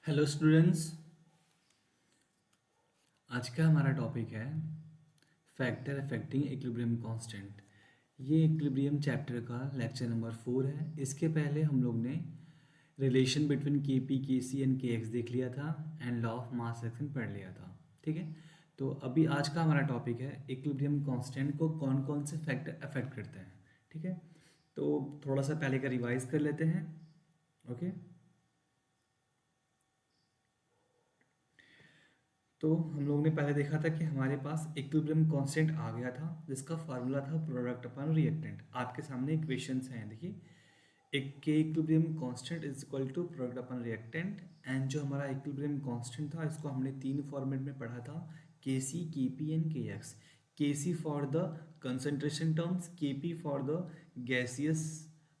Hello students. आज का हमारा टॉपिक है फैक्टर अफेक्टिंग इक्विलिब्रियम कांस्टेंट। ये इक्विलिब्रियम चैप्टर का लेक्चर नंबर 4 है। इसके पहले हम लोग ने रिलेशन बिटवीन के पी के सी एंड के एक्स देख लिया था and law of mass action पढ़ लिया था। ठीक है, तो अभी आज का हमारा टॉपिक है इक्विलिब्रियम कांस्टेंट को कौन कौन से फैक्टर अफेक्ट करते हैं। ठीक है, तो थोड़ा सा पहले का रिवाइज कर लेते हैं। ओके, तो हम लोग ने पहले देखा था कि हमारे पास इक्विलिब्रियम कांस्टेंट आ गया था जिसका फार्मूला था प्रोडक्ट अपन रिएक्टेंट। आपके सामने इक्वेशंस हैं, देखिए। एक K equilibrium constant is equal to product upon reactant. And जो हमारा इक्विलिब्रियम कांस्टेंट था इसको हमने तीन फॉर्मेट में पढ़ा था, के सी, के P and K X. K C for the concentration terms, K P for the gaseous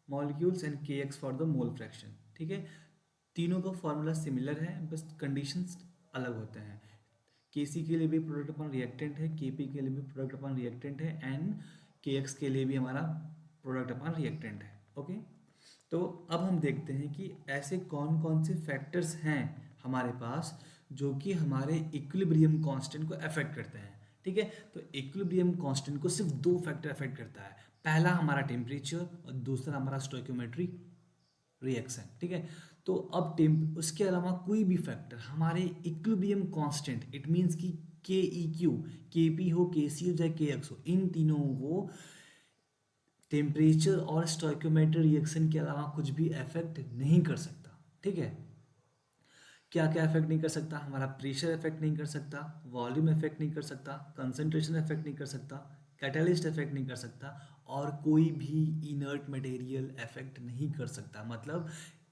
molecules and K X for the mole fraction. ठीक है, तीनों का फॉर्मूला सिमिलर है, बस कंडीशंस अलग होते हैं। के सी के लिए भी प्रोडक्ट अपॉन रिएक्टेंट है, के पी के लिए भी प्रोडक्ट अपॉन रिएक्टेंट है एंड के एक्स के लिए भी हमारा प्रोडक्ट अपॉन रिएक्टेंट है। ओके, तो अब हम देखते हैं कि ऐसे कौन कौन से फैक्टर्स हैं हमारे पास जो कि हमारे इक्विलिब्रियम कांस्टेंट को अफेक्ट करते हैं। ठीक है, तो इक्विलिब्रियम कांस्टेंट को सिर्फ दो फैक्टर अफेक्ट करता है। पहला हमारा टेम्परेचर और दूसरा हमारा स्टोइकियोमेट्री रिएक्शन। ठीक है, तो अब उसके अलावा कोई भी फैक्टर हमारे इक्विलिब्रियम कांस्टेंट, इट मींस कि के ई क्यू, के पी हो, के सी हो, चाहे के एक्स हो, इन तीनों को टेम्परेचर और स्टोइकियोमेट्री रिएक्शन के अलावा कुछ भी अफेक्ट नहीं कर सकता। ठीक है, क्या क्या अफेक्ट नहीं कर सकता? हमारा प्रेशर अफेक्ट नहीं कर सकता, वॉल्यूम अफेक्ट नहीं कर सकता, कंसंट्रेशन अफेक्ट नहीं कर सकता, कैटलिस्ट अफेक्ट नहीं कर सकता, और कोई भी इनर्ट मटेरियल अफेक्ट नहीं कर सकता। मतलब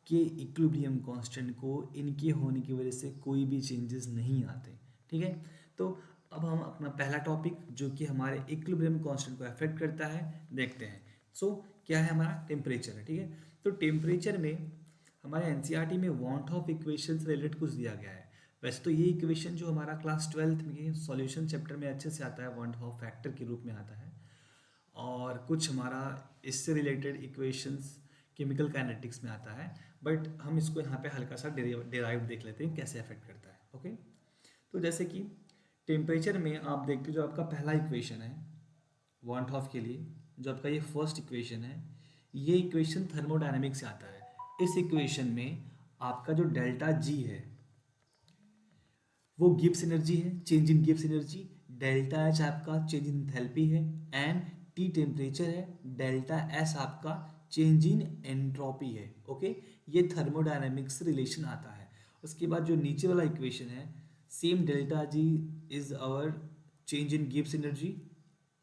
कि इक्विलिब्रियम कांस्टेंट को इनके होने की वजह से कोई भी चेंजेस नहीं आते। ठीक है, तो अब हम अपना पहला टॉपिक जो कि हमारे इक्विलिब्रियम कांस्टेंट को अफेक्ट करता है देखते हैं। सो क्या है? हमारा टेम्परेचर है। ठीक है, तो टेम्परेचर में हमारे एनसीईआरटी में वांट ऑफ इक्वेशन से रिलेटेड कुछ दिया गया है। वैसे तो ये इक्वेशन जो हमारा क्लास 12th में सॉल्यूशन चैप्टर में अच्छे से आता है, वांट ऑफ फैक्टर के रूप में आता है, और कुछ हमारा इससे रिलेटेड इक्वेशंस केमिकल काइनेटिक्स में आता है। बट हम इसको यहाँ पे हल्का सा डेराइव देख लेते हैं कैसे अफेक्ट करता है। ओके, तो जैसे कि टेम्परेचर में आप देखते हो, जो आपका पहला इक्वेशन है वांट ऑफ के लिए, जो आपका ये फर्स्ट इक्वेशन है, ये इक्वेशन थर्मोडायनेमिक्स से आता है। इस इक्वेशन में आपका जो डेल्टा जी है वो गिब्स एनर्जी है, change in Gibbs energy. Delta H आपका चेंज इन एंथैल्पी है एंड टी टेम्परेचर है। डेल्टा एस आपका चेंज इन एंट्रोपी है। ओके, ये थर्मोडायनेमिक्स से रिलेशन आता है। उसके बाद जो नीचे वाला इक्वेशन है, same delta G is our change in Gibbs energy,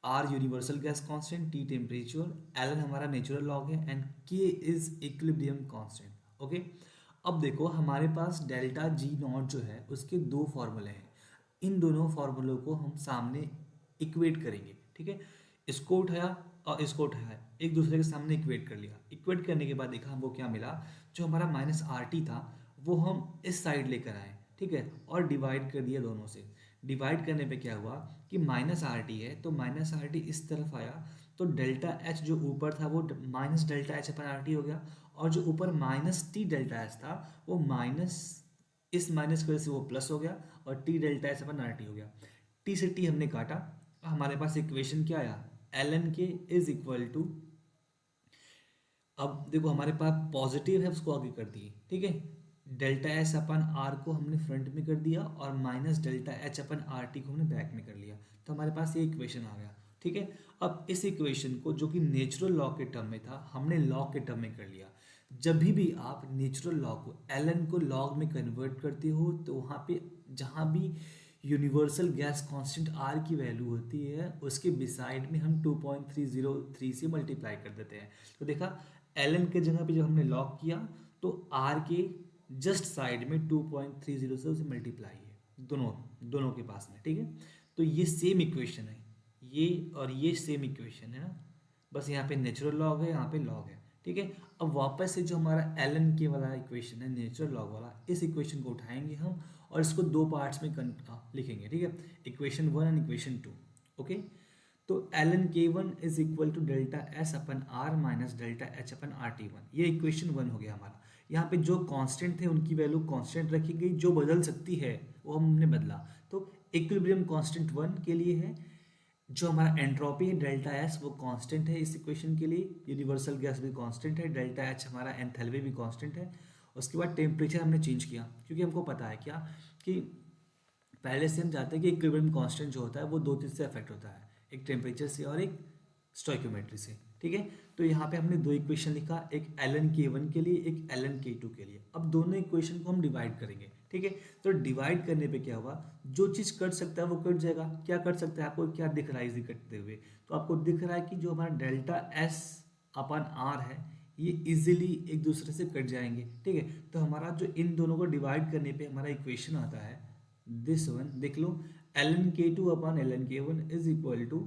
R universal gas constant, T temperature, L हमारा नेचुरल लॉग है and K is equilibrium constant. Okay, अब देखो हमारे पास डेल्टा जी नॉट जो है उसके दो फॉर्मूले हैं। इन दोनों फॉर्मूलों को हम सामने इक्वेट करेंगे। ठीक है, इसको उठाया और इसको उठाया, एक दूसरे के सामने इक्वेट कर लिया। इक्वेट करने के बाद देखा हमको क्या मिला, जो हमारा माइनस आर टी था वो हम इस साइड लेकर आए। ठीक है, और डिवाइड कर दिया दोनों से। डिवाइड करने पे क्या हुआ कि माइनस आर टी है तो माइनस आर टी इस तरफ आया, तो डेल्टा एच जो ऊपर था वो minus delta H upon R T हो गया, और जो ऊपर माइनस टी डेल्टा एच था वो माइनस, इस माइनस की वजह से वो प्लस हो गया, और T delta H upon R T हो गया। टी से टी हमने काटा, हमारे पास इक्वेशन क्या आया, एल एन के इज इक्वल टू, अब देखो हमारे पास पॉजिटिव है उसको आगे कर दिए। ठीक है, डेल्टा एस अपन आर को हमने फ्रंट में कर दिया और minus delta H upon R T को हमने बैक में कर लिया, तो हमारे पास ये इक्वेशन आ गया। ठीक है, अब इस इक्वेशन को जो कि नेचुरल लॉ के टर्म में था हमने लॉ के टर्म में कर लिया। जब भी आप नेचुरल लॉ को, एल एन को लॉग में कन्वर्ट करते हो तो वहाँ पे जहाँ भी यूनिवर्सल गैस कांस्टेंट आर की वैल्यू होती है उसके बिसाइड में हम 2.303 से मल्टीप्लाई कर देते हैं। तो देखा, एल एन के जगह पे जब हमने लॉग किया तो आर के जस्ट साइड में 2.30 से उसे मल्टीप्लाई है, दोनों दोनों के पास में। ठीक है, तो ये सेम इक्वेशन है, ये और ये सेम इक्वेशन है ना, बस यहाँ पे नेचुरल लॉग है, यहाँ पे लॉग है। ठीक है, अब वापस से जो हमारा एल एन के वाला इक्वेशन है नेचुरल लॉग वाला, इस इक्वेशन को उठाएंगे हम और इसको दो पार्ट्स में लिखेंगे। ठीक है, इक्वेशन 1 एंड इक्वेशन 2। ओके, तो ln k1 is equal to delta S upon R minus delta H upon R T one. ये इक्वेशन 1 हो गया हमारा। यहाँ पे जो कांस्टेंट थे उनकी वैल्यू कांस्टेंट रखी गई, जो बदल सकती है वो हमने बदला। तो इक्विलिब्रियम कांस्टेंट 1 के लिए है, जो हमारा एंट्रोपी है डेल्टा एस वो कांस्टेंट है इस इक्वेशन के लिए, यूनिवर्सल गैस भी कांस्टेंट है, डेल्टा एच हमारा एंथैल्पी भी कांस्टेंट है। उसके बाद टेम्परेचर हमने चेंज किया, क्योंकि हमको पता है क्या कि पहले से हम जानते हैं कि इक्विलिब्रियम कांस्टेंट जो होता है वो दो चीज़ से अफेक्ट होता है, एक टेम्परेचर से और एक स्टोइकोमेट्री से। ठीक है, तो यहाँ पे हमने दो इक्वेशन लिखा, एक ln k1 के लिए, एक ln k2 के लिए। अब दोनों इक्वेशन को हम डिवाइड करेंगे। ठीक है, तो डिवाइड करने पे क्या हुआ, जो चीज़ कट सकता है वो कट जाएगा। क्या कट सकता है, आपको क्या दिख रहा है इसी कटते हुए, तो आपको दिख रहा है कि जो हमारा डेल्टा एस अपन आर है ये इजीली एक दूसरे से कट जाएंगे। ठीक है, तो हमारा जो इन दोनों को डिवाइड करने पे हमारा इक्वेशन आता है दिस वन, देख लो, ln k2 upon ln k1 is equal to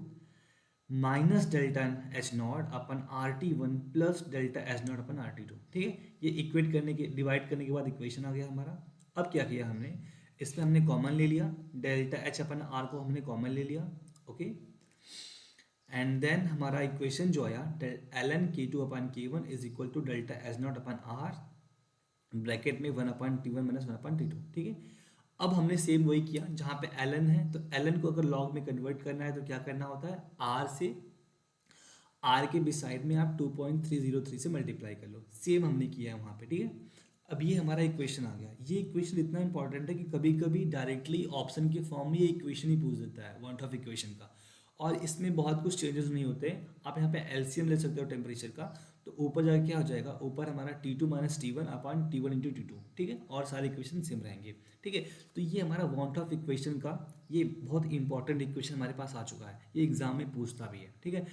minus delta H not upon R T one plus delta H not upon R T two. ठीक है, ये इक्वेट करने के डिवाइड करने के बाद इक्वेशन आ गया हमारा। अब क्या किया हमने, इसमें हमने कॉमन ले लिया, डेल्टा एच अपन आर को हमने कॉमन ले लिया। ओके, एंड देन हमारा इक्वेशन जो आया ln k2 upon k1 is equal to delta H not upon R bracket में 1 अपन t1 माइनस 1 अपन t2। ठीक है, अब हमने सेम वही किया, जहाँ पे ln है तो ln को अगर log में कन्वर्ट करना है तो क्या करना होता है, r से r के बिसाइड में आप 2.303 से मल्टीप्लाई कर लो। सेम हमने किया है वहाँ पे। ठीक है, अब ये हमारा इक्वेशन आ गया। ये इक्वेशन इतना इंपॉर्टेंट है कि कभी कभी डायरेक्टली ऑप्शन के फॉर्म में ये इक्वेशन ही पूछ देता है वांट ऑफ इक्वेशन का, और इसमें बहुत कुछ चेंजेस नहीं होते। आप यहाँ पे एलसीएम ले सकते हो टेम्परेचर का, तो ऊपर जाके क्या हो जाएगा, ऊपर हमारा T2 माइनस T1 अपन T1 इंटू T2। ठीक है, और सारे इक्वेशन सेम रहेंगे। ठीक है, तो ये हमारा वांट ऑफ इक्वेशन का ये बहुत इंपॉर्टेंट इक्वेशन हमारे पास आ चुका है, ये एग्जाम में पूछता भी है। ठीक है,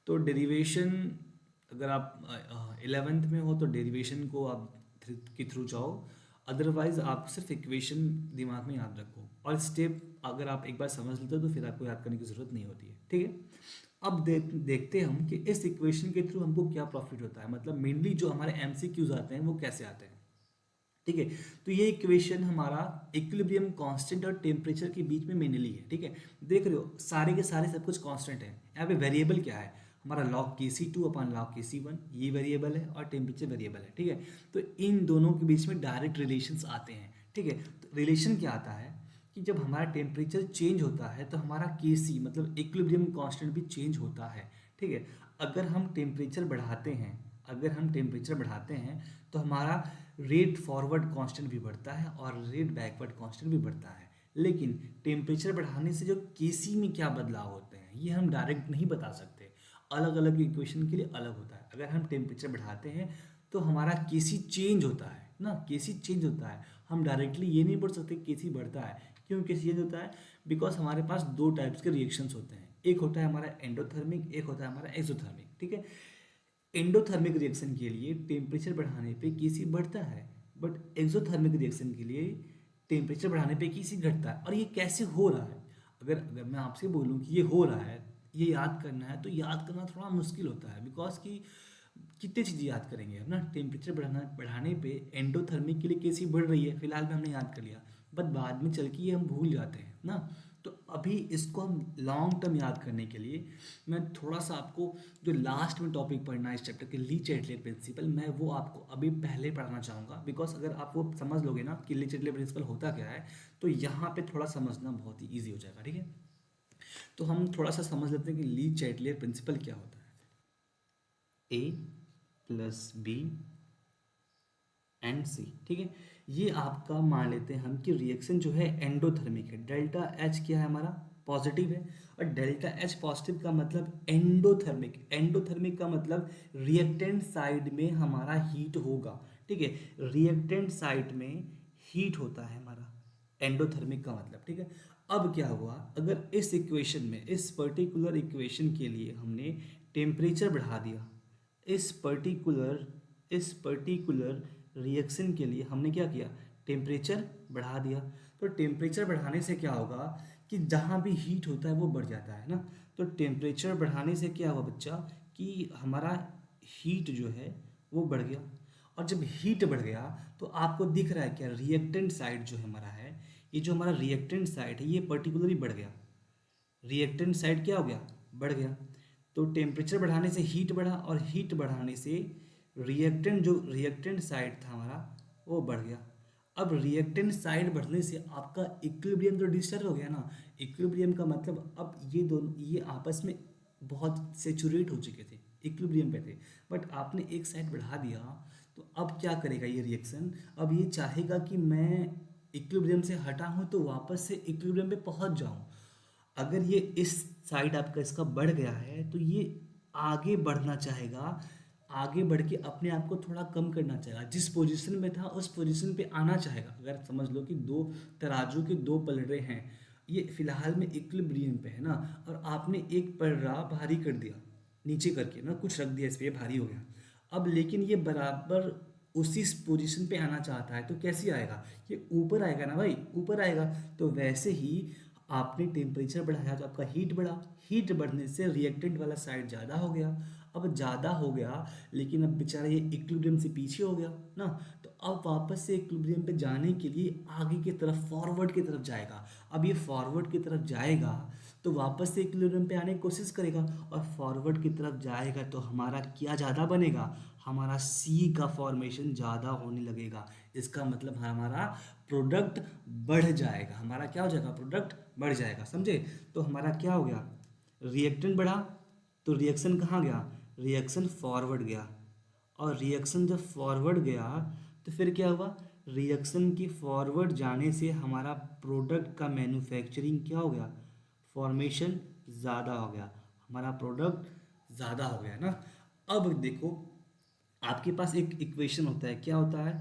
तो डेरिवेशन अगर आप 11th में हो तो डेरिवेशन को आप के थ्रू जाओ, अदरवाइज आप सिर्फ इक्वेशन दिमाग में याद रखो, और स्टेप अगर आप एक बार समझ लेते हो तो फिर आपको याद करने की ज़रूरत नहीं होती है। ठीक है, अब देखते हैं हम कि इस इक्वेशन के थ्रू हमको क्या प्रॉफिट होता है, मतलब मेनली जो हमारे एमसीक्यूज आते हैं वो कैसे आते हैं। ठीक है, तो ये इक्वेशन हमारा इक्विलिब्रियम कांस्टेंट और टेम्परेचर के बीच में मेनली है। ठीक है, देख रहे हो सारे के सारे सब कुछ कांस्टेंट है। यहाँ पे वेरिएबल क्या है, हमारा log Kc2 अपन log Kc1 ये वेरिएबल है, और टेम्परेचर वेरिएबल है। ठीक है, तो इन दोनों के बीच में डायरेक्ट रिलेशंस आते हैं। ठीक है, तो रिलेशन क्या आता है कि जब हमारा टेम्परेचर चेंज होता है तो हमारा Kc मतलब इक्विलिब्रियम कांस्टेंट भी चेंज होता है। ठीक है, अगर हम टेम्परेचर बढ़ाते हैं, अगर हम टेम्परेचर बढ़ाते हैं तो हमारा रेट फॉरवर्ड कांस्टेंट भी बढ़ता है और रेट बैकवर्ड कांस्टेंट भी बढ़ता है। लेकिन टेम्परेचर बढ़ाने से जो Kc में क्या बदलाव होते हैं ये हम डायरेक्ट नहीं बता सकते, अलग अलग इक्वेशन के लिए अलग होता है। अगर हम टेम्परेचर बढ़ाते हैं तो हमारा Kc चेंज होता है ना, Kc चेंज होता है। हम डायरेक्टली ये नहीं बोल सकते Kc बढ़ता है। क्यों Kc चेंज होता है, बिकॉज हमारे पास दो टाइप्स के रिएक्शंस होते हैं, एक होता है हमारा एंडोथर्मिक, एक होता है हमारा एक्सोथर्मिक। ठीक है, एंडोथर्मिक रिएक्शन के लिए टेम्परेचर बढ़ाने पे Kc बढ़ता है, बट एक्सोथर्मिक रिएक्शन के लिए टेम्परेचर बढ़ाने पे Kc घटता है। और ये कैसे हो रहा है, अगर मैं आपसे बोलूँ कि ये हो रहा है, ये याद करना है, तो याद करना थोड़ा मुश्किल होता है, बिकॉज कि कितनी चीज़ें याद करेंगे हम ना। टेम्परेचर बढ़ाने पे एंडोथर्मिक के लिए Kc बढ़ रही है, फिलहाल में हमने याद कर लिया, बट बाद में चल के ये हम भूल जाते हैं ना। तो अभी इसको हम लॉन्ग टर्म याद करने के लिए मैं थोड़ा सा आपको जो लास्ट में टॉपिक पढ़ना है इस चैप्टर के ली चैटलेट प्रिंसिपल, मैं वो आपको अभी पहले पढ़ाना चाहूँगा। बिकॉज अगर आप वो समझ लोगे ना कि ली चैटलेट प्रिंसिपल होता क्या है, तो यहाँ पे थोड़ा समझना बहुत ही ईजी हो जाएगा। ठीक है, तो हम थोड़ा सा समझ लेते हैं कि ली चैटलेट प्रिंसिपल क्या होता है। ए प्लस बी एंड सी। ठीक है, ये आपका मान लेते हैं हम कि रिएक्शन जो है एंडोथर्मिक है, डेल्टा एच क्या है हमारा पॉजिटिव है, और डेल्टा एच पॉजिटिव का मतलब एंडोथर्मिक, एंडोथर्मिक का मतलब रिएक्टेंट साइड में हमारा हीट होगा। ठीक है, रिएक्टेंट साइड में हीट होता है हमारा एंडोथर्मिक का मतलब। ठीक है, अब क्या हुआ, अगर इस इक्वेशन में, इस पर्टिकुलर इक्वेशन के लिए हमने टेम्परेचर बढ़ा दिया, इस पर्टिकुलर रिएक्शन के लिए हमने क्या किया, टेम्परेचर बढ़ा दिया। तो टेम्परेचर बढ़ाने से क्या होगा कि जहाँ भी हीट होता है वो बढ़ जाता है ना। तो टेम्परेचर बढ़ाने से क्या हुआ बच्चा कि हमारा हीट जो है वो बढ़ गया, और जब हीट बढ़ गया तो आपको दिख रहा है क्या, रिएक्टेंट साइड जो हमारा है, ये जो हमारा रिएक्टेंट साइड है ये पर्टिकुलरली बढ़ गया। रिएक्टेंट साइड क्या हो गया, बढ़ गया। तो टेम्परेचर बढ़ाने से हीट बढ़ा और हीट बढ़ाने से रिएक्टेंट, जो रिएक्टेंट साइड था हमारा वो बढ़ गया। अब रिएक्टेंट साइड बढ़ने से आपका इक्विलिब्रियम तो डिस्टर्ब हो गया ना। इक्विलिब्रियम का मतलब अब ये दोनों ये आपस में बहुत सेचुरेट हो चुके थे, इक्विलिब्रियम पे थे, बट आपने एक साइड बढ़ा दिया तो अब क्या करेगा ये रिएक्शन, अब ये चाहेगा कि मैं इक्विलिब्रियम से हटा हूँ तो वापस से इक्विलिब्रियम पे पहुँच जाऊँ। अगर ये इस साइड आपका इसका बढ़ गया है तो ये आगे बढ़ना चाहेगा, आगे बढ़ के अपने आप को थोड़ा कम करना चाहेगा, जिस पोजीशन में था उस पोजीशन पे आना चाहेगा। अगर समझ लो कि दो तराजू के दो पलड़े हैं, ये फिलहाल में इक्विलिब्रियम पे है ना, और आपने एक पलड़ा भारी कर दिया नीचे करके ना, कुछ रख दिया इस पे, ये भारी हो गया। अब लेकिन ये बराबर उसी पोजीशन पे आना चाहता है तो कैसे आएगा, ये ऊपर आएगा ना भाई, ऊपर आएगा। तो वैसे ही आपने टेम्परेचर बढ़ाया तो आपका हीट बढ़ा, हीट बढ़ने से रिएक्टेंट वाला साइड ज़्यादा हो गया। अब ज़्यादा हो गया लेकिन अब बेचारा ये इक्विलिब्रियम से पीछे हो गया ना, तो अब वापस से इक्विलिब्रियम पे जाने के लिए आगे की तरफ, फॉरवर्ड की तरफ जाएगा। अब ये फॉरवर्ड की तरफ जाएगा तो वापस से इक्विलिब्रियम पे आने की कोशिश करेगा, और फॉरवर्ड की तरफ जाएगा तो हमारा क्या ज़्यादा बनेगा, हमारा सी का फॉर्मेशन ज़्यादा होने लगेगा। इसका मतलब हमारा प्रोडक्ट बढ़ जाएगा, हमारा क्या हो जाएगा, प्रोडक्ट बढ़ जाएगा, समझे। तो हमारा क्या हो गया, रिएक्टेंट बढ़ा तो रिएक्शन कहाँ गया, रिएक्शन फॉरवर्ड गया, और रिएक्शन जब फॉरवर्ड गया तो फिर क्या हुआ, रिएक्शन के फॉरवर्ड जाने से हमारा प्रोडक्ट का मैन्युफैक्चरिंग क्या हो गया, फॉर्मेशन ज़्यादा हो गया, हमारा प्रोडक्ट ज़्यादा हो गया ना। अब देखो आपके पास एक इक्वेशन होता है, क्या होता है,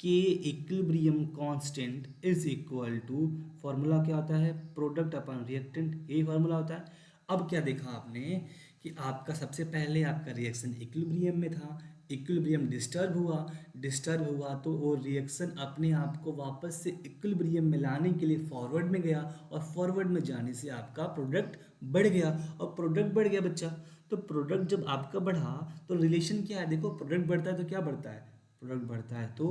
K equilibrium constant is equal to, formula क्या होता है, प्रोडक्ट अपन रिएक्टेंट, यही फार्मूला होता है। अब क्या देखा आपने कि आपका सबसे पहले आपका रिएक्शन इक्विलिब्रियम में था, इक्विलिब्रियम डिस्टर्ब हुआ, डिस्टर्ब हुआ तो वो रिएक्शन अपने आप को वापस से इक्विलिब्रियम में लाने के लिए फॉरवर्ड में गया, और फॉरवर्ड में जाने से आपका प्रोडक्ट बढ़ गया, और प्रोडक्ट बढ़ गया बच्चा। तो प्रोडक्ट जब आपका बढ़ा तो रिलेशन क्या है, देखो प्रोडक्ट बढ़ता है तो क्या बढ़ता है, प्रोडक्ट बढ़ता है तो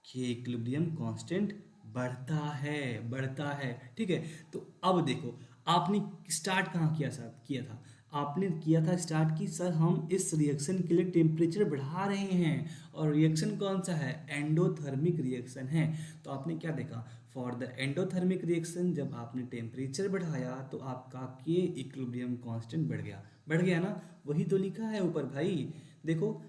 के इक्विलिब्रियम कांस्टेंट बढ़ता है, बढ़ता है, ठीक है। तो अब देखो आपने स्टार्ट कहाँ किया था, आपने किया था स्टार्ट कि सर हम इस रिएक्शन के लिए टेम्परेचर बढ़ा रहे हैं, और रिएक्शन कौन सा है, एंडोथर्मिक रिएक्शन है। तो आपने क्या देखा, फॉर द एंडोथर्मिक रिएक्शन जब आपने टेम्परेचर बढ़ाया तो आपका के इक्विलिब्रियम कांस्टेंट बढ़ गया ना, वही तो लिखा है ऊपर भाई। देखो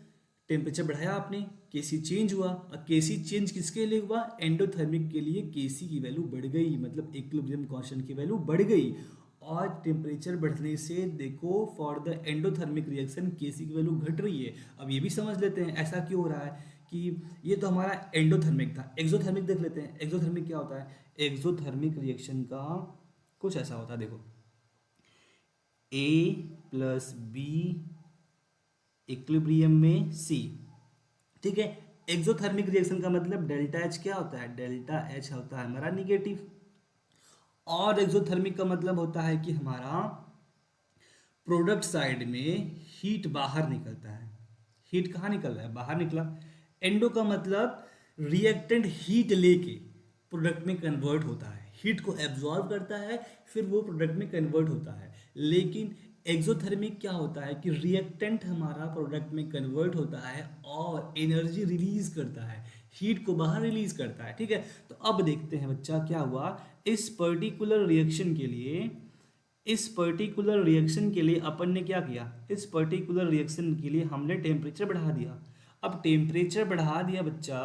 टेम्परेचर बढ़ाया आपने, केसी चेंज हुआ, और केसी चेंज किसके लिए हुआ, एंडोथर्मिक के लिए केसी की वैल्यू बढ़ गई, मतलब इक्विलिब्रियम कांस्टेंट की वैल्यू बढ़ गई। और टेम्परेचर बढ़ने से देखो फॉर द एंडोथर्मिक रिएक्शन केसी की वैल्यू घट रही है। अब ये भी समझ लेते हैं ऐसा क्यों हो रहा है, कि ये तो हमारा एंडोथर्मिक था, एक्सोथर्मिक देख लेते हैं। एक्सोथर्मिक क्या होता है, एक्सोथर्मिक रिएक्शन का कुछ ऐसा होता है, देखो ए प्लस बी इक्विलिब्रियम में सी, ठीक है। एक्सोथर्मिक रिएक्शन का मतलब डेल्टा एच क्या होता है, डेल्टा एच होता है हमारा निगेटिव, और एक्सोथर्मिक का मतलब होता है कि हमारा प्रोडक्ट साइड में हीट बाहर निकलता है। हीट कहाँ निकल रहा है, बाहर निकला। एंडो का मतलब रिएक्टेंट हीट लेके प्रोडक्ट में कन्वर्ट होता है, हीट को एब्जॉर्ब करता है फिर वो प्रोडक्ट में कन्वर्ट होता है। लेकिन एक्सोथर्मिक क्या होता है कि रिएक्टेंट हमारा प्रोडक्ट में कन्वर्ट होता है और एनर्जी रिलीज करता है, हीट को बाहर रिलीज करता है, ठीक है। तो अब देखते हैं बच्चा क्या हुआ, इस पर्टिकुलर रिएक्शन के लिए, इस पर्टिकुलर रिएक्शन के लिए अपन ने क्या किया, इस पर्टिकुलर रिएक्शन के लिए हमने टेम्परेचर बढ़ा दिया। अब टेम्परेचर बढ़ा दिया बच्चा,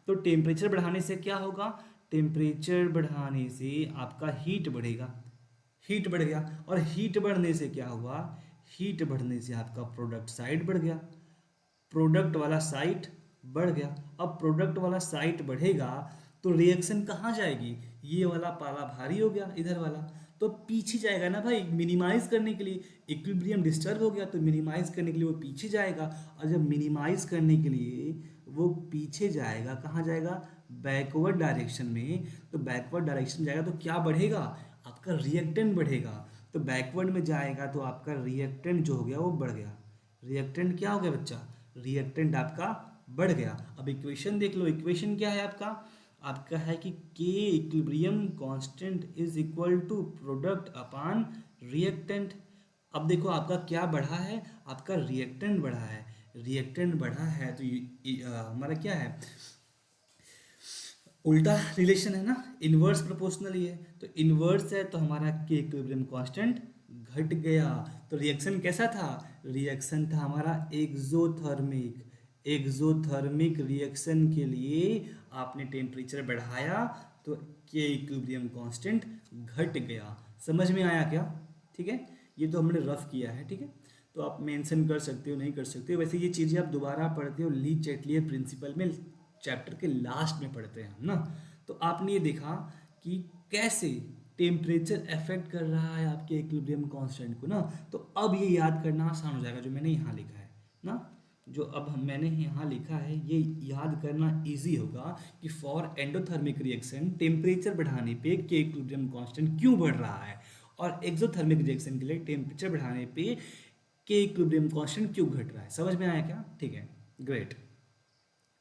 तो टेम्परेचर बढ़ाने से क्या होगा, टेम्परेचर बढ़ाने से आपका हीट बढ़ेगा, हीट बढ़ गया, और हीट बढ़ने से क्या हुआ, हीट बढ़ने से आपका प्रोडक्ट साइड बढ़ गया, प्रोडक्ट वाला साइट बढ़ गया। अब प्रोडक्ट वाला साइट बढ़ेगा तो रिएक्शन कहाँ जाएगी, ये वाला पाला भारी हो गया इधर वाला, तो पीछे जाएगा ना भाई, मिनिमाइज करने के लिए। इक्विलिब्रियम डिस्टर्ब हो गया तो मिनिमाइज करने के लिए वो पीछे जाएगा, और जब मिनिमाइज करने के लिए वो पीछे जाएगा, कहाँ जाएगा, बैकवर्ड डायरेक्शन में। तो बैकवर्ड डायरेक्शन जाएगा तो क्या बढ़ेगा, आपका रिएक्टेंट बढ़ेगा। तो बैकवर्ड में जाएगा तो आपका रिएक्टेंट जो हो गया वो बढ़ गया। रिएक्टेंट क्या हो गया बच्चा, रिएक्टेंट आपका बढ़ गया। अब इक्वेशन देख लो, इक्वेशन क्या है आपका, आपका है कि K equilibrium constant is equal to product upon reactant. अब देखो आपका क्या बढ़ा है, आपका रिएक्टेंट बढ़ा है। रिएक्टेंट बढ़ा है तो हमारा क्या है, उल्टा रिलेशन है ना, इनवर्स प्रोपोर्शनल ही है। तो इनवर्स है तो हमारा के इक्विलिब्रियम कांस्टेंट घट गया। तो रिएक्शन कैसा था, रिएक्शन था हमारा एक्सोथर्मिक। एक्सोथर्मिक रिएक्शन के लिए आपने टेम्परेचर बढ़ाया तो के इक्विलिब्रियम कांस्टेंट घट गया। समझ में आया क्या? ठीक है, ये तो हमने रफ किया है। ठीक है, तो आप मेंशन कर सकते हो, नहीं कर सकते हो। वैसे ये चीज़ें आप दोबारा पढ़ते हो, ली चैटलियर प्रिंसिपल में चैप्टर के लास्ट में पढ़ते हैं हम ना। तो आपने ये देखा कि कैसे टेम्परेचर अफेक्ट कर रहा है आपके इक्विलिब्रियम कांस्टेंट को ना। तो अब ये याद करना आसान हो जाएगा जो मैंने यहाँ लिखा है ना, जो अब मैंने यहाँ लिखा है ये याद करना इजी होगा कि फॉर एंडोथर्मिक रिएक्शन टेम्परेचर बढ़ाने पे के इक्विलिब्रियम कांस्टेंट क्यों बढ़ रहा है, और एक्सोथर्मिक रिएक्शन के लिए टेम्परेचर बढ़ाने पे के इक्विलिब्रियम कांस्टेंट क्यों घट रहा है। समझ में आया क्या? ठीक है, ग्रेट।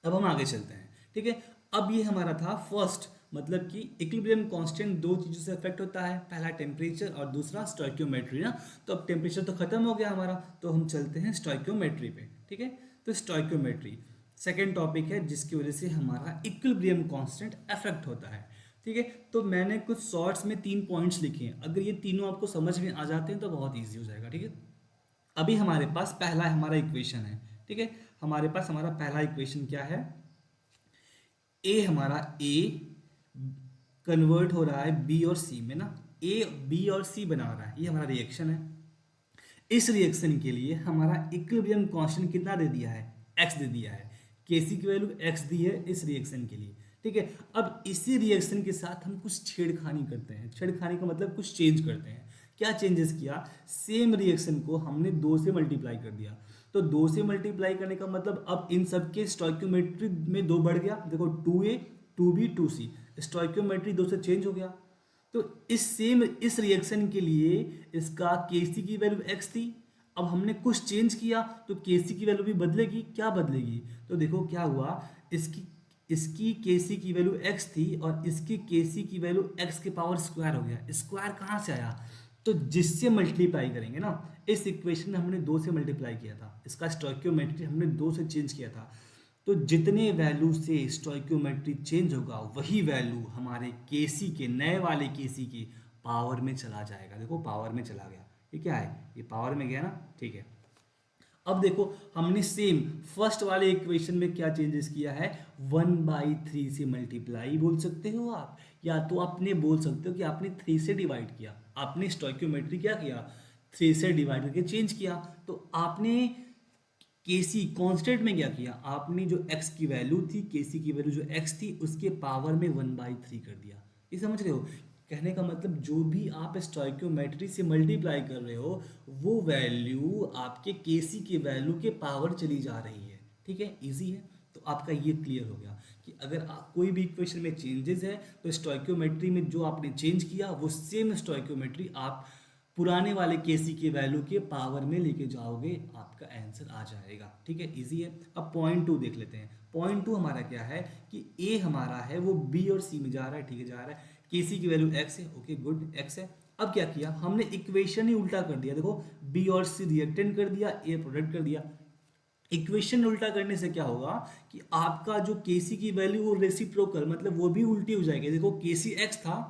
अब हम आगे चलते हैं। ठीक है, अब ये हमारा था फर्स्ट, मतलब कि इक्विलिब्रियम कांस्टेंट दो चीज़ों से अफेक्ट होता है, पहला टेम्परेचर और दूसरा स्टोइकियोमेट्री ना। तो अब टेम्परेचर तो खत्म हो गया हमारा, तो हम चलते हैं स्टोइकियोमेट्री पे। ठीक है, तो स्टोइकियोमेट्री सेकेंड टॉपिक है जिसकी वजह से हमारा इक्विलिब्रियम कांस्टेंट अफेक्ट होता है। ठीक है, तो मैंने कुछ शॉर्ट्स में 3 पॉइंट्स लिखे हैं, अगर ये तीनों आपको समझ में आ जाते हैं तो बहुत ईजी हो जाएगा। ठीक है, अभी हमारे पास पहला हमारा इक्वेशन है। ठीक है, हमारे पास हमारा पहला इक्वेशन क्या है, ए हमारा ए कन्वर्ट हो रहा है बी और सी में ना, ए बी और सी बना रहा है, ये हमारा रिएक्शन है। इस रिएक्शन के लिए हमारा इक्विलिब्रियम कांस्टेंट कितना दे दिया है, एक्स दे दिया है, केसी की वैल्यू एक्स दी है इस रिएक्शन के लिए। ठीक है, अब इसी रिएक्शन के साथ हम कुछ छेड़खानी करते हैं। छेड़खानी का मतलब कुछ चेंज करते हैं। क्या चेंजेस किया, सेम रिएक्शन को हमने 2 से मल्टीप्लाई कर दिया। तो 2 से मल्टीप्लाई करने का मतलब अब इन सब के स्टोइकियोमेट्री में 2 बढ़ गया। देखो 2a 2b 2c, स्टोइकियोमेट्री 2 से चेंज हो गया। तो इस रिएक्शन के लिए इसका केसी की वैल्यू एक्स थी, अब हमने कुछ चेंज किया तो केसी की वैल्यू भी बदलेगी। क्या बदलेगी, तो देखो क्या हुआ, इसकी इसकी केसी की वैल्यू एक्स थी और इसकी केसी की वैल्यू एक्स के पावर स्क्वायर हो गया। स्क्वायर कहाँ से आया, तो जिससे मल्टीप्लाई करेंगे ना, इस इक्वेशन में हमने 2 से मल्टीप्लाई किया था, इसका स्टोइकियोमेट्री हमने 2 से चेंज किया था। तो जितने वैल्यू से स्टोइकियोमेट्री चेंज होगा वही वैल्यू हमारे केसी के, नए वाले केसी के पावर में चला जाएगा। देखो पावर में चला गया, ये क्या है, ये पावर में गया ना। ठीक है, अब देखो हमने सेम फर्स्ट वाले इक्वेशन में क्या चेंजेस किया है, 1/3 से मल्टीप्लाई बोल सकते हो आप, या तो आपने बोल सकते हो कि आपने 3 से डिवाइड किया। आपने स्टोइकियोमेट्री क्या किया, 3 से डिवाइड करके चेंज किया। तो आपने केसी कांस्टेंट में क्या किया, आपने जो एक्स की वैल्यू थी, केसी की वैल्यू जो एक्स थी उसके पावर में 1/3 कर दिया। ये समझ रहे हो, कहने का मतलब जो भी आप स्टोइकियोमेट्री से मल्टीप्लाई कर रहे हो वो वैल्यू आपके केसी के वैल्यू के पावर चली जा रही है। ठीक है, इजी है। तो आपका ये क्लियर हो गया कि अगर कोई भी इक्वेशन में चेंजेस है तो स्टोइकियोमेट्री में जो आपने चेंज किया वो सेम स्टोइकियोमेट्री आप पुराने वाले केसी के वैल्यू के पावर में लेके जाओगे, आपका आंसर आ जाएगा। ठीक है, इजी है। अब पॉइंट 2 देख लेते हैं। पॉइंट 2 हमारा क्या है कि ए हमारा है वो बी और सी में जा रहा है। ठीक है, जा रहा है, केसी की वैल्यू एक्स है। ओके गुड, एक्स है। अब क्या किया हमने, इक्वेशन ही उल्टा कर दिया। देखो बी और सी रिएक्टेंट कर दिया, ए प्रोडक्ट कर दिया। इक्वेशन उल्टा करने से क्या होगा कि आपका जो केसी की वैल्यू वो रेसिप्रोकल, मतलब वो भी उल्टी हो जाएगी। देखो केसी एक्स था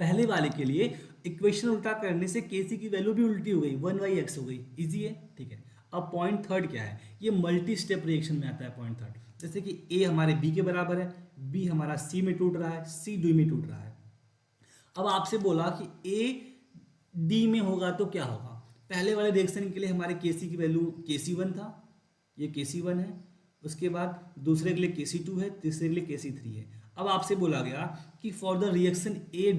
पहले वाले के लिए, इक्वेशन उल्टा करने से केसी की वैल्यू भी उल्टी हो गई, 1/x हो गई। इजी है। ठीक है, अब पॉइंट थर्ड क्या है, ये मल्टी स्टेप रिएक्शन में आता है पॉइंट थर्ड। जैसे कि ए हमारे बी के बराबर है, बी हमारा सी में टूट रहा है, सी डी में टूट रहा है। अब आपसे बोला कि ए डी में होगा तो क्या होगा। पहले वाले रिएक्शन के लिए हमारे केसी की वैल्यू KC1 था, ये KC1 है। उसके बाद दूसरे के लिए KC2 है, तीसरे के लिए KC3 है। अब आपसे बोला गया कि for the reaction A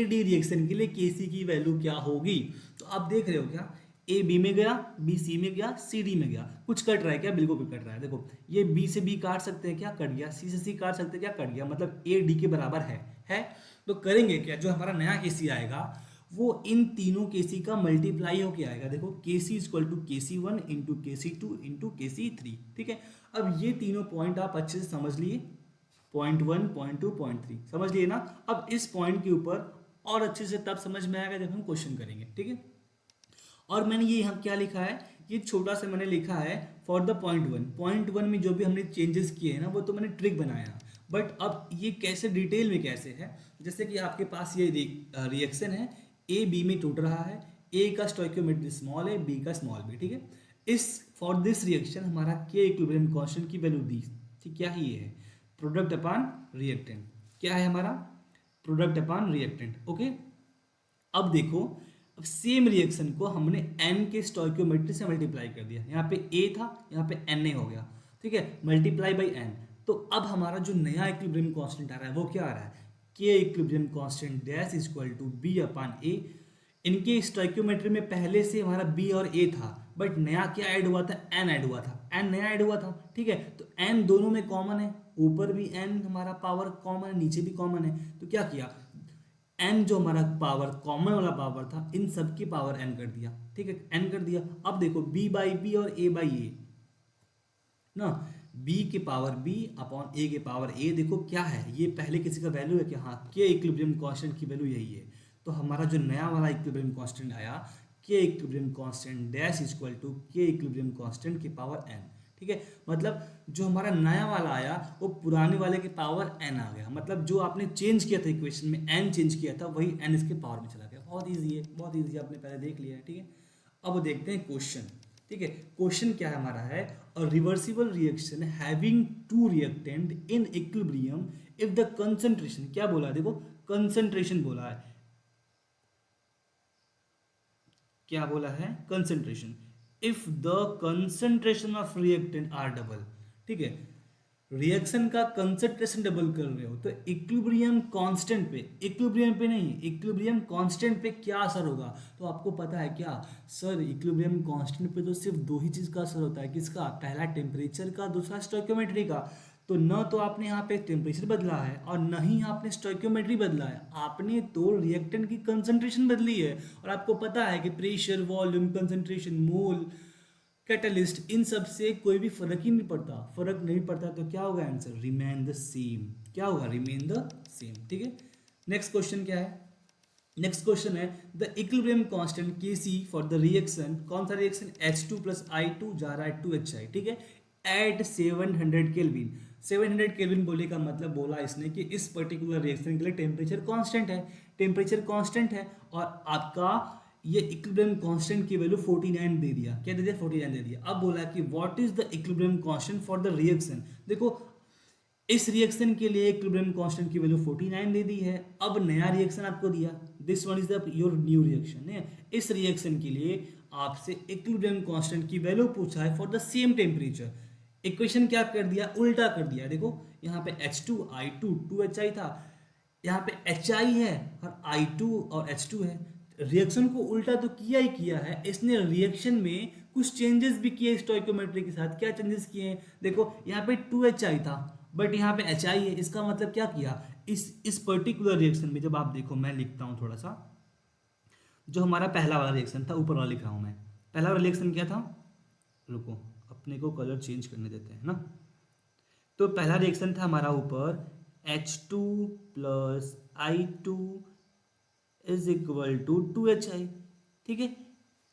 D reaction के लिए केसी की वैल्यू क्या होगी। तो आप देख रहे हो क्या, ए बी में गया, बी सी में गया, सी डी में गया। कुछ कट रहा है क्या, बिल्कुल कट रहा है। देखो ये बी से बी काट सकते हैं क्या, कट गया। सी से सी काट सकते हैं क्या, कट गया। मतलब ए डी के बराबर है। तो करेंगे क्या, जो हमारा नया केसी आएगा वो इन तीनों केसी का मल्टीप्लाई होके आएगा। देखो KC equal to KC1 into KC2 into KC3। ठीक है, अब ये तीनों पॉइंट आप अच्छे से समझ लिए, पॉइंट 1 पॉइंट 2 पॉइंट 3 समझ लिए ना। अब इस पॉइंट के ऊपर और अच्छे से तब समझ में आएगा जब हम क्वेश्चन करेंगे। ठीक है, और मैंने ये यहाँ क्या लिखा है, ये छोटा सा मैंने लिखा है फॉर द पॉइंट वन में जो भी हमने चेंजेस किए हैं ना वो तो मैंने ट्रिक बनाया, बट अब ये कैसे डिटेल में कैसे है, जैसे कि आपके पास ये रिएक्शन है, ए बी में टूट रहा है, ए का स्टोइकियोमेट्री स्मॉल है, बी का स्मॉल बी, ठीक है। इस फॉर दिस रिएक्शन हमारा के इक्विलिब्रियम कांस्टेंट की वैल्यू दी थी, क्या ही ये है, प्रोडक्ट अपॉन रिएक्टेंट, क्या है हमारा प्रोडक्ट अपॉन रिएक्टेंट, ओके। अब देखो, अब सेम रिएक्शन को हमने n के स्टोइकियोमेट्री से मल्टीप्लाई कर दिया, यहाँ पे a था, यहाँ पे na हो गया, ठीक है, मल्टीप्लाई बाई n। तो अब हमारा जो नया इक्विलिब्रियम कांस्टेंट आ रहा है वो क्या आ रहा है, k equilibrium constant dash is equal to b upon a। इनके स्टोइकियोमेट्री में पहले से हमारा b और a था, बट नया क्या ऐड हुआ था, n ऐड हुआ था, n नया ऐड हुआ था, ठीक है। तो n दोनों में कॉमन है, ऊपर भी n हमारा पावर कॉमन है, नीचे भी कॉमन है, तो क्या किया, n जो हमारा पावर कॉमन वाला पावर था इन सब की पावर n कर दिया, ठीक है, n कर दिया। अब देखो b बाई बी और a बाई a ना, b के पावर b अपॉन a के पावर a, देखो क्या है, ये पहले किसी का वैल्यू है कि हाँ के इक्विलिब्रियम कांस्टेंट की वैल्यू यही है। तो हमारा जो नया वाला इक्विलिब्रियम कांस्टेंट आया, K equilibrium constant dash is equal to K equilibrium constant की पावर n, ठीक है। मतलब जो हमारा नया वाला आया वो पुराने वाले के पावर n आ गया, मतलब जो आपने चेंज किया था इक्वेशन में n चेंज किया था वही n इसके पावर में चला गया। बहुत ईजी है, बहुत ईजी, आपने पहले देख लिया है, ठीक है। अब देखते हैं क्वेश्चन, ठीक है। क्वेश्चन क्या है हमारा है, a reversible reaction having two reactant in equilibrium if the concentration, क्या बोला है, देखो कंसंट्रेशन बोला है, क्या बोला है, concentration, if the concentration of reactant are double, ठीक है, रिएक्शन का कंसंट्रेशन डबल कर रहे हो तो इक्विलिब्रियम कांस्टेंट पे, इक्विलिब्रियम पे नहीं, इक्विलिब्रियम कांस्टेंट पे क्या असर होगा, तो आपको पता है क्या सर, इक्विलिब्रियम कांस्टेंट पे तो सिर्फ दो ही चीज का असर होता है, किसका, पहला टेम्परेचर का, दूसरा स्टोइकियोमेट्री का। तो न तो आपने यहाँ पे टेम्परेचर बदला है और न ही आपने स्टोइकियोमेट्री बदला है, आपने तो रिएक्टेंट की कंसंट्रेशन बदली है। और आपको पता है कि प्रेशर, वॉल्यूम, कंसंट्रेशन, मोल, कैटलिस्ट, इन सब से कोई भी फर्क ही नहीं पड़ता, फर्क नहीं पड़ता, तो क्या होगा आंसर, रिमेन द सेम, क्या होगा, रिमेन द सेम, ठीक है। नेक्स्ट क्वेश्चन क्या है, नेक्स्ट क्वेश्चन है the equilibrium constant Kc for the reaction, कौन सा रिएक्शन, H2 प्लस I2 जा रहा है 2HI, ठीक है, एट 700 केल्विन। 700 केल्विन बोले का मतलब बोला इसने कि इस पर्टिकुलर रिएक्शन के लिए टेम्परेचर कांस्टेंट है, टेम्परेचर कांस्टेंट है, और आपका ये इक्विलिब्रियम कांस्टेंट की वैल्यू 49 दे दिया, क्या दे दिया, 49 दे दिया। अब बोला कि what is the equilibrium constant for the reaction, देखो इस रिएक्शन के लिए इक्विलिब्रियम कांस्टेंट की वैल्यू 49 दे दी है। अब नया रिएक्शन आपको दिया, this one is the your new reaction है, इस रिएक्शन के लिए आपसे इक्विलिब्रियम कांस्टेंट की वैल्यू पूछा है for the same temperature. Equation क्या कर दिया, उल्टा कर दिया, देखो यहाँ पे H2 I2 2HI था, यहाँ पे HI है और I2 और H2 है, रिएक्शन को उल्टा तो किया ही किया है इसने, रिएक्शन में कुछ चेंजेस भी किए स्टोइकियोमेट्री के साथ। क्या चेंजेस किए हैं, देखो यहाँ पे 2HI था बट यहाँ पे HI है, इसका मतलब क्या किया, इस पर्टिकुलर रिएक्शन में जब आप देखो, मैं लिखता हूँ थोड़ा सा, जो हमारा पहला वाला रिएक्शन था ऊपर वाला लिख रहा हूँ मैं, पहला वाला रिएक्शन क्या था, रुको अपने को कलर चेंज करने देते हैं ना। तो पहला रिएक्शन था हमारा ऊपर H2 plus I2 is equal to 2HI, ठीक है,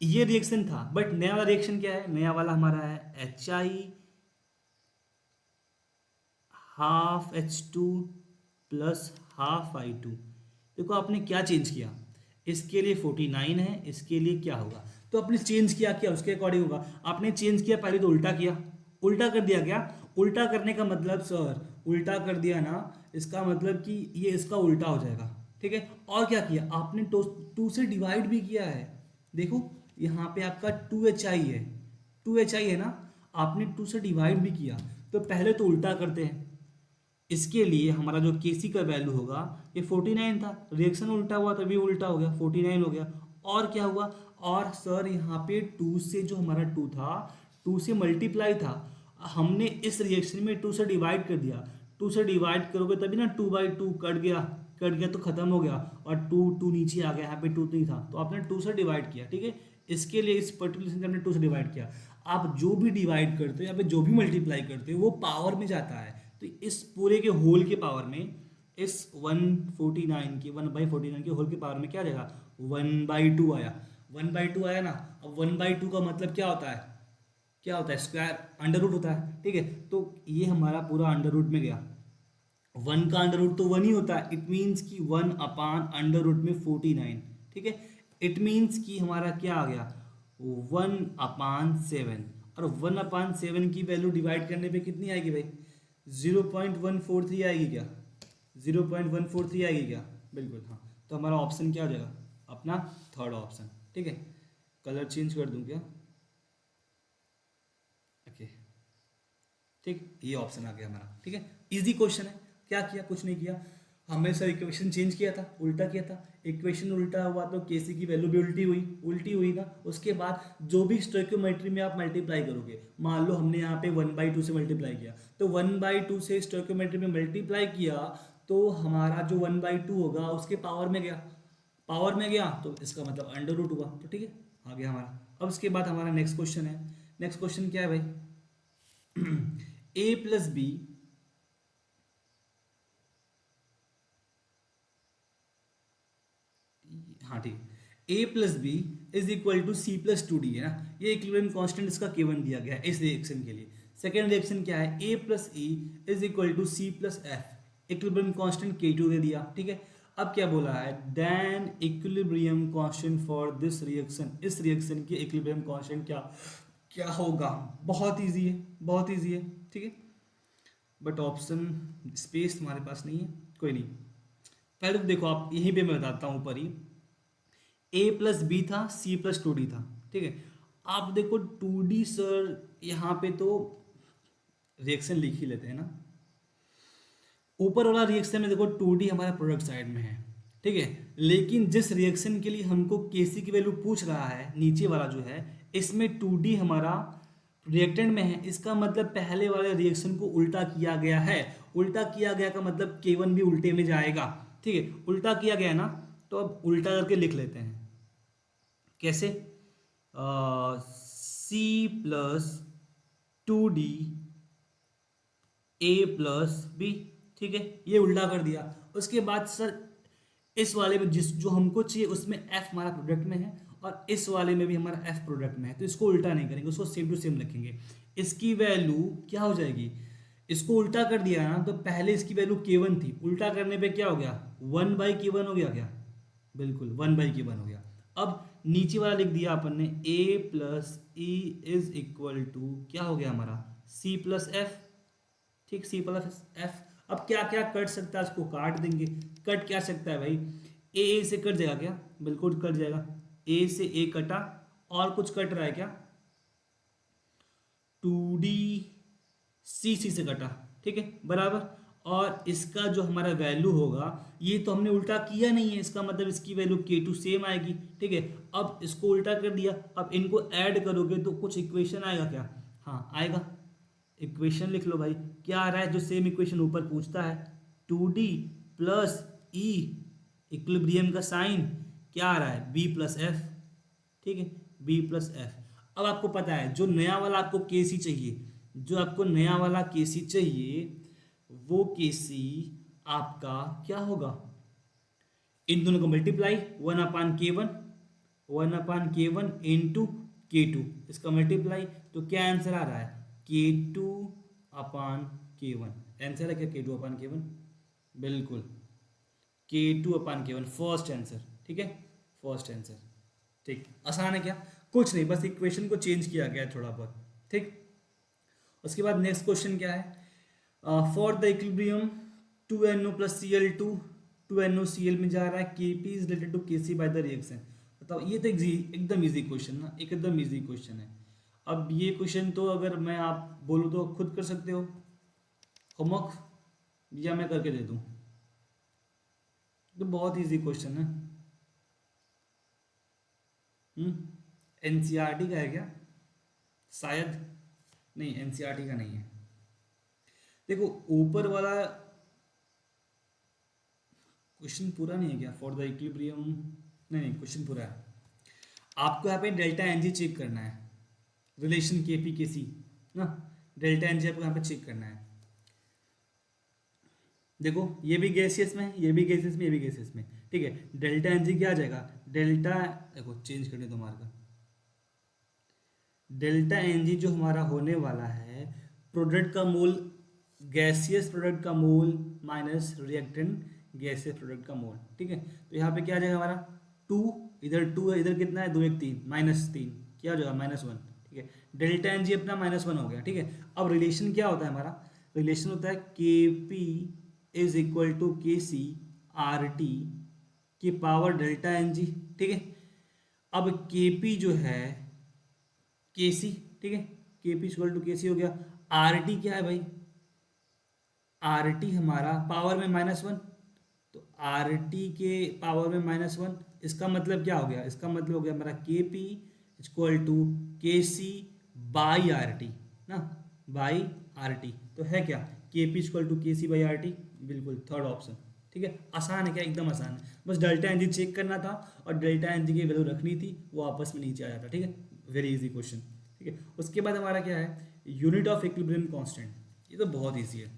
ये रिएक्शन था। बट नया वाला रिएक्शन क्या है, नया वाला हमारा है HI half H2 plus half I2। देखो आपने क्या चेंज किया, इसके लिए 49 है, इसके लिए क्या होगा, तो आपने चेंज किया क्या उसके अकॉर्डिंग होगा। आपने चेंज किया, पहले तो उल्टा किया, उल्टा कर दिया, क्या उल्टा करने का मतलब, सर उल्टा कर दिया ना, इसका मतलब कि ये इसका उल्टा हो जाएगा, ठीक है। और क्या किया आपने, 2 से डिवाइड भी किया है, देखो यहाँ पे आपका 2HI है, 2HI है ना, आपने 2 से डिवाइड भी किया। तो पहले तो उल्टा करते हैं, इसके लिए हमारा जो Kc का वैल्यू होगा ये 49 था, रिएक्शन उल्टा हुआ तभी उल्टा हो गया, 49 हो गया। और क्या हुआ, और सर यहाँ पे 2 से जो हमारा 2 था 2 से मल्टीप्लाई था, हमने इस रिएक्शन में 2 से डिवाइड कर दिया, 2 से डिवाइड करोगे तभी ना, 2/2 कट गया तो खत्म हो गया, और 2 नीचे आ गया, यहाँ पे 2 नहीं था तो आपने 2 से डिवाइड किया, ठीक है। इसके लिए इस पर्टिकुलर से हमने 2 से डिवाइड किया। आप जो भी डिवाइड करते हो या फिर जो भी मल्टीप्लाई करते हो वो पावर में जाता है, तो इस पूरे के होल के पावर में, इस 1/49 के होल के पावर में क्या आ जाएगा, 1/2 आया, 1/2 आया ना। अब 1/2 का मतलब क्या होता है, क्या होता है, स्क्वायर, अंडर रूट होता है, ठीक है। तो ये हमारा पूरा अंडर रूट में गया। 1 का अंडर रूट तो 1 ही होता है, इट मीन्स कि 1/√में 49, ठीक है। इट मीन्स कि हमारा क्या आ गया, 1/7। और 1/7 की वैल्यू डिवाइड करने पे कितनी आएगी भाई, 0.143 आएगी क्या, 0.143 आएगी क्या, बिल्कुल हाँ। तो हमारा ऑप्शन क्या हो जाएगा, अपना थर्ड ऑप्शन, ठीक है। कलर चेंज कर दूं क्या, ओके, ठीक, ये ऑप्शन आ गया हमारा, ठीक है। इजी क्वेश्चन है, क्या किया, कुछ नहीं किया, हमने सर इक्वेशन चेंज किया था, उल्टा किया था। इक्वेशन उल्टा हुआ तो केसी की वैल्यू भी उल्टी हुई ना। उसके बाद जो भी स्टोइकोमेट्री में आप मल्टीप्लाई करोगे, मान लो हमने यहाँ पे 1/2 से मल्टीप्लाई किया, तो 1/2 से स्टोइकोमेट्री में मल्टीप्लाई किया तो हमारा जो 1/2 होगा उसके पावर में गया, पावर में गया तो इसका मतलब अंडर रूट हुआ, तो ठीक है, आ गया हमारा। अब उसके बाद हमारा नेक्स्ट क्वेश्चन है, नेक्स्ट क्वेश्चन क्या है भाई, a+b हाँ ठीक है, a+b is equal to c+2d है ना, ये इक्विलिब्रियम कांस्टेंट इसका केवन दिया गया है इस रिएक्शन के लिए। सेकेंड रिएक्शन क्या है, a+e is equal to c+f, equilibrium constant k2 दे दिया, ठीक है। अब क्या बोला है, then equilibrium constant for this reaction, इस रिएक्शन के इक्विलिब्रियम कांस्टेंट क्या क्या होगा, बहुत इजी है, बहुत इजी है, ठीक है। बट ऑप्शन स्पेस तुम्हारे पास नहीं है, कोई नहीं। पहले तो देखो आप, यहीं पे मैं बताता हूँ ऊपर ही, a+b था, c+2d था, ठीक है। आप देखो 2d सर, यहाँ पे तो रिएक्शन लिख ही लेते हैं ना, ऊपर वाला रिएक्शन में देखो 2d हमारा प्रोडक्ट साइड में है, ठीक है। लेकिन जिस रिएक्शन के लिए हमको केसी की वैल्यू पूछ रहा है, नीचे वाला जो है, इसमें 2d हमारा रिएक्टेंट में है, इसका मतलब पहले वाले रिएक्शन को उल्टा किया गया है। उल्टा किया गया का मतलब k1 भी उल्टे में जाएगा, ठीक है। उल्टा किया गया ना, तो अब उल्टा करके लिख लेते हैं, कैसे, c+2d a+b, ठीक है, ये उल्टा कर दिया। उसके बाद सर इस वाले में जिस जो हमको चाहिए उसमें f हमारा प्रोडक्ट में है, और इस वाले में भी हमारा f प्रोडक्ट में है, तो इसको उल्टा नहीं करेंगे, उसको सेम टू सेम रखेंगे। इसकी वैल्यू क्या हो जाएगी, इसको उल्टा कर दिया ना, तो पहले इसकी वैल्यू k1 थी, उल्टा करने पे क्या हो गया, 1/k1 हो गया क्या, बिल्कुल 1/k1 हो गया। अब नीचे वाला लिख दिया अपन ने, a+e इज इक्वल टू क्या हो गया हमारा, c+f, ठीक, c+f। अब क्या क्या कट सकता है, उसको काट देंगे। कट क्या सकता है भाई, ए से कट जाएगा क्या, बिल्कुल कट जाएगा, ए से ए कटा, और कुछ कट रहा है क्या, 2d सी से कटा, ठीक है, बराबर। और इसका जो हमारा वैल्यू होगा, ये तो हमने उल्टा किया नहीं है, इसका मतलब इसकी वैल्यू k2 सेम आएगी, ठीक है। अब इसको उल्टा कर दिया, अब इनको ऐड करोगे तो कुछ इक्वेशन आएगा क्या, हाँ आएगा, इक्वेशन लिख लो भाई, क्या आ रहा है, जो सेम इक्वेशन ऊपर पूछता है, 2d प्लस ई, इक्विलिब्रियम का साइन क्या आ रहा है, b+f, ठीक है, b+f। अब आपको पता है जो नया वाला आपको केसी चाहिए, जो आपको नया वाला केसी चाहिए, वो केसी आपका क्या होगा, इन दोनों को multiply, 1/k1, 1/k1 into k2, इसका मल्टीप्लाई, तो क्या आंसर आ रहा है, k2/k1, आंसर है क्या, k2/k1, बिल्कुल k2/k1 फर्स्ट आंसर, ठीक है, फर्स्ट आंसर, ठीक। आसान है क्या, कुछ नहीं, बस इक्वेशन को चेंज किया गया है थोड़ा बहुत, ठीक। उसके बाद नेक्स्ट क्वेश्चन क्या है, for the equilibrium 2NO+Cl2, 2NOCl में जा रहा है, Kp is related to Kc by the reaction. बताओ, ये तो एकदम इजी क्वेश्चन ना, एकदम इजी क्वेश्चन है। अब ये क्वेश्चन तो अगर मैं आप बोलूँ तो खुद कर सकते हो होमवर्क, या मैं करके दे दूँ, तो बहुत इजी क्वेश्चन है। एनसीईआरटी का है क्या, शायद नहीं, एनसीईआरटी का नहीं है। देखो ऊपर वाला क्वेश्चन पूरा नहीं है क्या, फॉर द इक्विलिब्रियम, नहीं नहीं क्वेश्चन पूरा है। आपको यहाँ पे डेल्टा एनजी चेक करना है, रिलेशन के पी के सी ना, डेल्टा एनजी आपको यहाँ पे चेक करना है। देखो ये भी गैसियस में है, ये भी गैसियस में, ये भी गैसियस में, ठीक है। डेल्टा एन जी क्या आ जाएगा, डेल्टा, देखो चेंज करने दो मार्कर, डेल्टा एन जी जो हमारा होने वाला है, प्रोडक्ट का मोल, गैसियस प्रोडक्ट का mole minus reactant gaseous product का मोल, ठीक है। तो यहाँ पे क्या आ जाएगा हमारा, टू, इधर टू है, इधर कितना है, दो एक तीन, माइनस तीन, क्या हो जाएगा -1, ठीक है। डेल्टा एन जी अपना -1 हो गया, ठीक है। अब रिलेशन क्या होता है हमारा, रिलेशन होता है के पी इज इक्वल टू के सी आर टी की पावर डेल्टा एन जी, ठीक है। अब के पी जो है के सी, ठीक है, के पी इक्वल टू के सी हो गया। आर टी क्या है भाई, आर टी हमारा पावर में -1, तो आर टी के पावर में -1, इसका मतलब क्या हो गया, इसका मतलब हो गया हमारा के पी इक्वल टू के सी बाई आर टी ना, बाई आर टी। तो है क्या, के पी इक्वल टू के सी बाई आर टी, बिल्कुल थर्ड ऑप्शन, ठीक है। आसान है क्या, एकदम आसान है, बस डेल्टा एन जी चेक करना था और डेल्टा एन जी की वैल्यू रखनी थी, वो आपस में नीचे आ जाता, ठीक है। वेरी इजी क्वेश्चन, ठीक है। उसके बाद हमारा क्या है, यूनिट ऑफ इक्विलिब्रियम कांस्टेंट, ये तो बहुत ईजी है,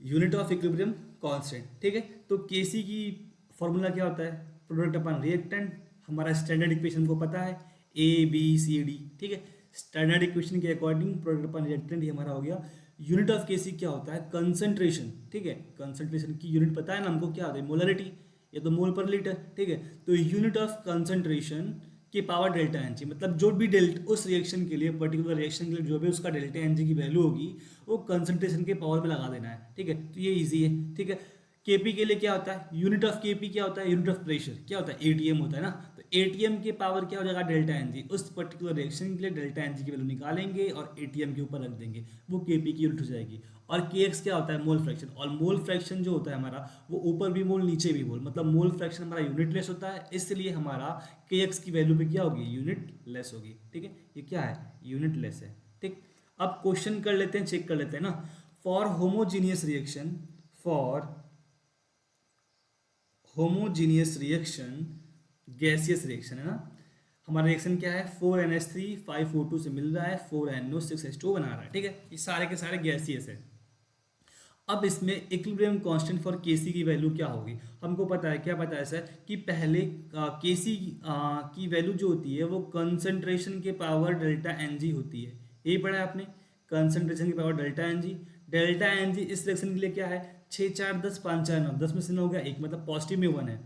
यूनिट ऑफ इक्विलिब्रियम कांस्टेंट, ठीक है। तो केसी की फॉर्मूला क्या होता है, प्रोडक्ट अपन रिएक्टेंट, हमारा स्टैंडर्ड इक्वेशन को पता है, ए बी सी डी, ठीक है। स्टैंडर्ड इक्वेशन के अकॉर्डिंग प्रोडक्ट अपन रिएक्टेंट ये हमारा हो गया। यूनिट ऑफ केसी क्या होता है, कंसंट्रेशन, ठीक है। कंसंट्रेशन की यूनिट पता है ना हमको, क्या होता है, मोलरिटी, ये तो मोल पर लीटर, ठीक है। तो यूनिट ऑफ कंसंट्रेशन की पावर डेल्टा एन जी, मतलब जो भी डेल्टा उस रिएक्शन के लिए, पर्टिकुलर रिएक्शन के लिए जो भी उसका डेल्टा एन जी की वैल्यू होगी, वो कंसंट्रेशन के पावर में लगा देना है, ठीक है। तो ये इजी है, ठीक है। केपी के लिए क्या होता है, यूनिट ऑफ केपी क्या होता है, यूनिट ऑफ प्रेशर क्या होता है, एटीएम होता है ना। तो एटीएम के पावर क्या हो जाएगा, डेल्टा एन जी, उस पर्टिकुलर रिएक्शन के लिए डेल्टा एन जी की वैल्यू निकालेंगे और एटीएम के ऊपर रख देंगे, वो केपी की यूनिट हो जाएगी। और के एक्स क्या होता है, मोल फ्रैक्शन, और मोल फ्रैक्शन जो होता है हमारा, वो ऊपर भी मोल नीचे भी मोल, मतलब मोल फ्रैक्शन हमारा यूनिट लेस होता है, इसलिए हमारा के एक्स की वैल्यू पे क्या होगी, यूनिट लेस होगी, ठीक है। ये क्या है, यूनिट लेस है, ठीक। अब क्वेश्चन कर लेते हैं, चेक कर लेते हैं ना। For homogeneous reaction, for homogeneous reaction, gaseous reaction है ना, हमारा रिएक्शन क्या है, 4NH3 5O2 से मिल रहा है 4NO 6H2 बना रहा है, ठीक है। ये सारे के सारे गैसियस है। अब इसमें इक्विलिब्रियम कांस्टेंट फॉर केसी की वैल्यू क्या होगी, हमको पता है, क्या पता है सर, कि पहले केसी की वैल्यू जो होती है वो कंसंट्रेशन के पावर डेल्टा एन जी होती है, यही पढ़ा है आपने, कंसंट्रेशन की power delta n g. Delta n g इस रिएक्शन के लिए क्या है, 6 4 10 5 4 9, 10 में से 9 हो गया एक, मतलब पॉजिटिव में 1 है,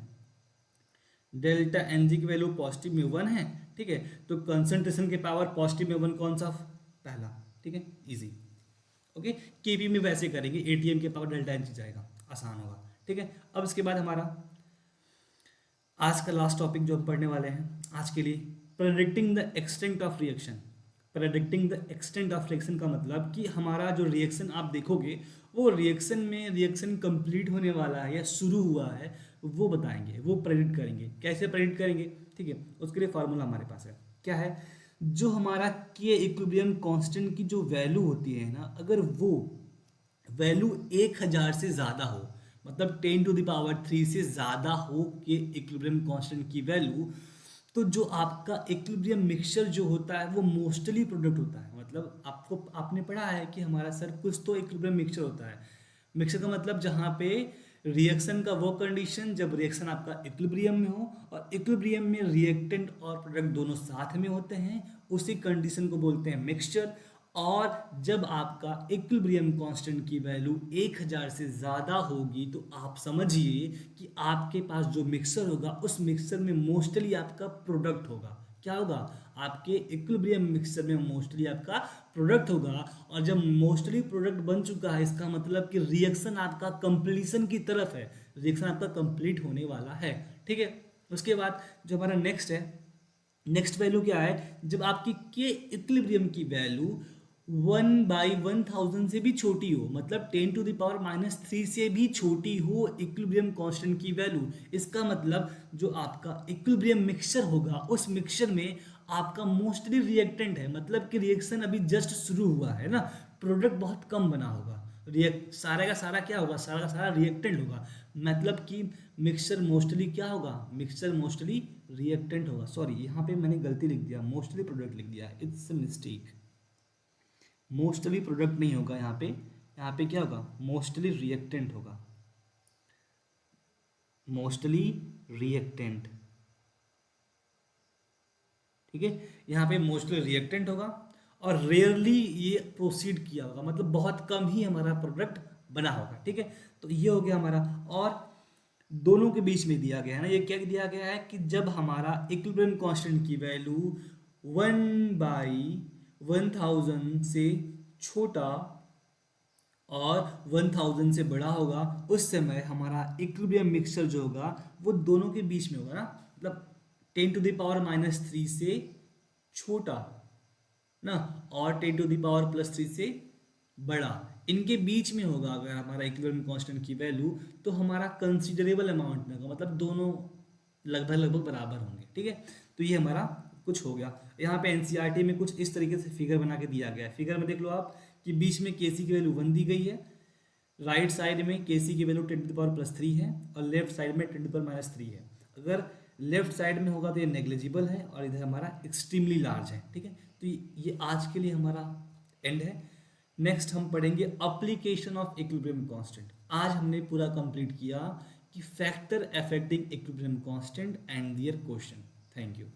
डेल्टा एन जी की वैल्यू पॉजिटिव में 1 है, ठीक है। तो कंसंट्रेशन के पावर पॉजिटिव में 1 कौन सा, पहला, ठीक है, इजी, ओके। केपी में वैसे करेंगे, एटीएम के पावर डेल्टा एन जाएगा, आसान होगा, ठीक है। अब इसके बाद हमारा आज का लास्ट टॉपिक जो हम पढ़ने वाले हैं आज के लिए, predicting the extent of reaction. Predicting the extent of reaction का मतलब कि हमारा जो रिएक्शन आप देखोगे, वो रिएक्शन में रिएक्शन कंप्लीट होने वाला है या शुरू हुआ है, वो बताएंगे, वो प्रेडिक्ट करेंगे। कैसे प्रेडिक्ट करेंगे, ठीक है, उसके लिए फार्मूला हमारे पास है, क्या है, जो हमारा के इक्विलिब्रियम कांस्टेंट की जो वैल्यू होती है ना, अगर वो वैल्यू 1000 से ज़्यादा हो, मतलब 10⁻³ से ज़्यादा हो के इक्विलिब्रियम कांस्टेंट की वैल्यू, तो जो आपका इक्विलिब्रियम मिक्सचर जो होता है वो मोस्टली प्रोडक्ट होता है। मतलब आपको, आपने पढ़ा है कि हमारा सर कुछ तो इक्विलिब्रियम मिक्सचर होता है। मिक्सचर का मतलब जहाँ पे रिएक्शन का वो कंडीशन जब रिएक्शन आपका इक्विलिब्रियम में हो और इक्विलिब्रियम में रिएक्टेंट और प्रोडक्ट दोनों साथ में होते हैं, उसी कंडीशन को बोलते हैं मिक्सचर। और जब आपका इक्विलिब्रियम कांस्टेंट की वैल्यू 1000 से ज़्यादा होगी, तो आप समझिए कि आपके पास जो मिक्सचर होगा, उस मिक्सचर में मोस्टली आपका प्रोडक्ट होगा। क्या होगा, आपके इक्विलिब्रियम मिक्सचर में मोस्टली आपका प्रोडक्ट होगा। और जब मोस्टली प्रोडक्ट बन चुका है, इसका मतलब कि रिएक्शन आपका कंप्लीशन की तरफ है, रिएक्शन आपका कंप्लीट होने वाला है, ठीक है। उसके बाद जो हमारा नेक्स्ट है, नेक्स्ट वैल्यू क्या है, जब आपकी के इक्विलिब्रियम की वैल्यू 1/1000 से भी छोटी हो, मतलब 10⁻³ से भी छोटी हो इक्विलिब्रियम कांस्टेंट की वैल्यू, इसका मतलब जो आपका इक्विलिब्रियम मिक्सचर होगा, उस मिक्सचर में आपका मोस्टली रिएक्टेंट है, मतलब कि रिएक्शन अभी जस्ट शुरू हुआ है ना, प्रोडक्ट बहुत कम बना होगा, रिएक्ट सारा का सारा क्या होगा, सारा का सारा रिएक्टेंट होगा, मतलब कि मिक्सचर मोस्टली क्या होगा, मिक्सचर मोस्टली रिएक्टेंट होगा। सॉरी, यहाँ पे मैंने गलती लिख दिया, मोस्टली प्रोडक्ट लिख दिया, it's a mistake, mostly product नहीं होगा यहाँ पे, यहाँ पे क्या होगा, मोस्टली रिएक्टेंट होगा, मोस्टली रिएक्टेंट, ठीक है। यहाँ पे मोस्टली रिएक्टेंट होगा और रेयरली ये प्रोसीड किया होगा, मतलब बहुत कम ही हमारा प्रोडक्ट बना होगा, ठीक है। तो ये हो गया हमारा। और दोनों के बीच में दिया गया है ना, ये क्या दिया गया है कि जब हमारा इक्विलिब्रियम कांस्टेंट की वैल्यू 1/1000 से छोटा और 1000 से बड़ा होगा, उस समय हमारा इक्विलिब्रियम मिक्सचर जो होगा वो दोनों के बीच में होगा ना, मतलब 10⁻³ से छोटा ना और 10⁻+3 से बड़ा, इनके बीच में होगा अगर हमारा इक्विलिब्रियम कांस्टेंट की वैल्यू, तो हमारा कंसीडरेबल अमाउंट में होगा, मतलब दोनों लगभग लगभग बराबर होंगे, ठीक है। तो ये हमारा कुछ हो गया। यहाँ पे एनसीईआरटी में कुछ इस तरीके से फिगर बना के दिया गया है। फिगर में देख लो आप कि बीच में केसी की वैल्यू 1 दी गई है, राइट साइड में केसी की वैल्यू 10⁻+3 है और लेफ्ट साइड में 10⁻³ है। अगर लेफ्ट साइड में होगा तो ये नेग्लिजिबल है और इधर हमारा एक्सट्रीमली लार्ज है, ठीक है। तो ये आज के लिए हमारा एंड है। नेक्स्ट हम पढ़ेंगे अप्लीकेशन ऑफ इक्विलिब्रियम कांस्टेंट। आज हमने पूरा कंप्लीट किया कि factor affecting equilibrium constant and their question. Thank you.